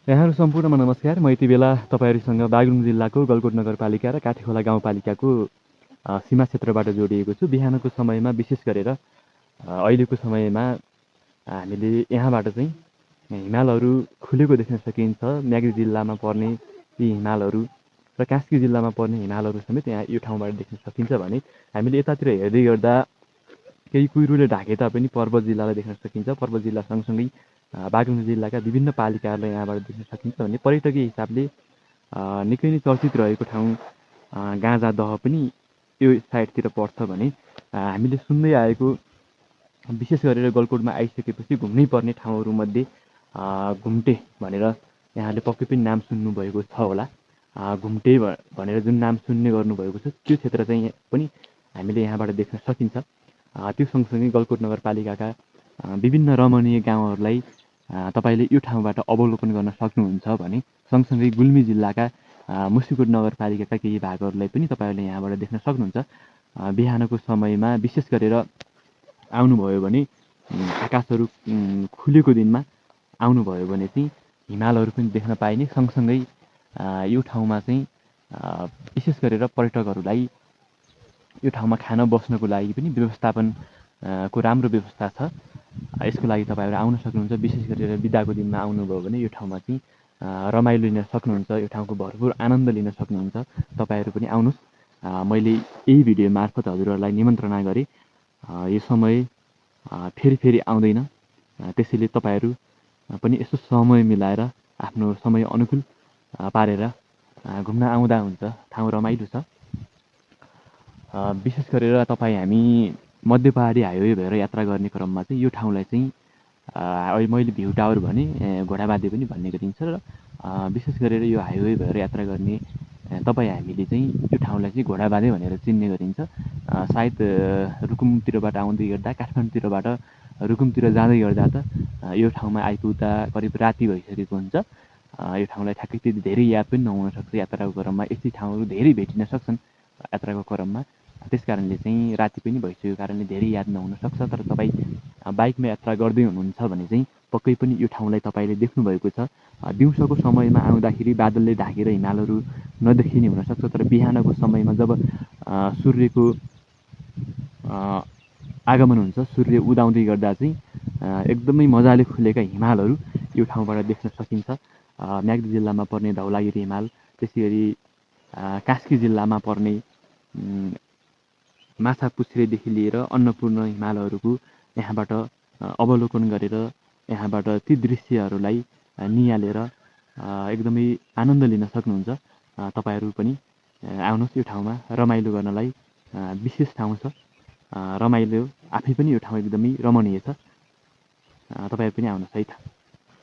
यहाँहरू सम्पूर्णमा नमस्कार। म यति बेला तपाईँहरूसँग बागलुङ जिल्लाको गलकोट नगरपालिका र काठीखोला गाउँपालिकाको सीमा क्षेत्रबाट जोडिएको छु। बिहानको समयमा विशेष गरेर अहिलेको समयमा हामीले यहाँबाट चाहिँ हिमालहरू खुलेको देख्न सकिन्छ। म्याग्दी जिल्लामा पर्ने यी हिमालहरू र कास्की जिल्लामा पर्ने हिमालहरू समेत यहाँ यो ठाउँबाट देख्न सकिन्छ भने हामीले यतातिर हेर्दै गर्दा केही कुहिरोले ढाके तापनि पर्वत जिल्लालाई देख्न सकिन्छ। पर्वत जिल्ला सँगसँगै बागलुङ जिल्लाका विभिन्न पालिकाहरूलाई यहाँबाट देख्न सकिन्छ भने पर्यटकीय हिसाबले निकै नै चर्चित रहेको ठाउँ गाँजा दह पनि यो साइडतिर पर्छ भने हामीले सुन्दै आएको विशेष गरेर गलकोटमा आइसकेपछि घुम्नै पर्ने ठाउँहरूमध्ये घुम्टे भनेर यहाँले पक्कै पनि नाम सुन्नुभएको छ होला। घुम्टे भनेर जुन नाम सुन्ने गर्नुभएको छ त्यो क्षेत्र चाहिँ पनि हामीले यहाँबाट देख्न सकिन्छ। त्यो सँगसँगै गलकोट नगरपालिकाका विभिन्न रमणीय गाउँहरूलाई तपाईँले यो ठाउँबाट अवलोकन गर्न सक्नुहुन्छ भने सँगसँगै गुल्मी जिल्लाका मुसिकोट नगरपालिकाका केही भागहरूलाई पनि तपाईँहरूले यहाँबाट देख्न सक्नुहुन्छ। बिहानको समयमा विशेष गरेर आउनुभयो भने आकाशहरू खुलेको दिनमा आउनुभयो भने चाहिँ हिमालहरू पनि देख्न पाइने, सँगसँगै यो ठाउँमा चाहिँ विशेष गरेर पर्यटकहरूलाई यो ठाउँमा खान बस्नको लागि पनि व्यवस्थापनको राम्रो व्यवस्था छ। यसको लागि तपाईँहरू आउन सक्नुहुन्छ। विशेष गरेर बिदाको दिनमा आउनुभयो भने यो ठाउँमा चाहिँ रमाइलो लिन सक्नुहुन्छ, यो ठाउँको भरपुर आनन्द लिन सक्नुहुन्छ। तपाईँहरू पनि आउनुहोस्। मैले यही भिडियो मार्फत हजुरहरूलाई निमन्त्रणा गरेँ। यो समय फेरि आउँदैन, त्यसैले तपाईँहरू पनि यसो समय मिलाएर आफ्नो समय अनुकूल पारेर घुम्न आउँदा हुन्छ। ठाउँ रमाइलो छ। विशेष गरेर हामी मध्य पहाडी हाइवे भएर यात्रा गर्ने क्रममा चाहिँ यो ठाउँलाई चाहिँ अहिले मैले भ्यू टावर भने घोडाबाँधे पनि भन्ने गरिन्छ र विशेष गरेर यो हाइवे भएर यात्रा गर्ने हामीले चाहिँ यो ठाउँलाई चाहिँ घोडाबाँधे भनेर चिन्ने गरिन्छ। सायद रुकुमतिरबाट आउँदै गर्दा काठमाडौँतिरबाट रुकुमतिर जाँदै गर्दा त यो ठाउँमा आइपुग्दा करिब राति भइसकेको हुन्छ। यो ठाउँलाई ठ्याक्कै त्यति धेरै याद पनि नहुन सक्छ। यात्राको क्रममा यस्तै ठाउँहरू धेरै भेटिन सक्छन् यात्राको क्रममा। त्यस कारणले चाहिँ राति पनि भइसकेको कारणले धेरै याद नहुन सक्छ। तर तपाईँ बाइकमा यात्रा गर्दै हुनुहुन्छ भने चाहिँ पक्कै पनि यो ठाउँलाई तपाईँले देख्नुभएको छ। दिउँसोको समयमा आउँदाखेरि बादलले ढाकेर हिमालहरू नदेखिने हुनसक्छ, तर बिहानको समयमा जब सूर्यको आगमन हुन्छ, सूर्य उदाउँदै गर्दा चाहिँ एकदमै मजाले खुलेका हिमालहरू यो ठाउँबाट देख्न सकिन्छ। म्याग्दी जिल्लामा पर्ने धौलागिरी हिमाल, त्यसै गरी कास्की जिल्लामा पर्ने माछापुच्छ्रेदेखि लिएर अन्नपूर्ण हिमालहरूको यहाँबाट अवलोकन गरेर यहाँबाट ती दृश्यहरूलाई निहालेर एकदमै आनन्द लिन सक्नुहुन्छ। तपाईँहरू पनि आउनुहोस्। यो ठाउँमा रमाइलो गर्नलाई विशेष ठाउँ छ। रमाइलो आफै पनि यो ठाउँ एकदमै रमणीय छ। तपाईँहरू पनि आउनुहोस् है त।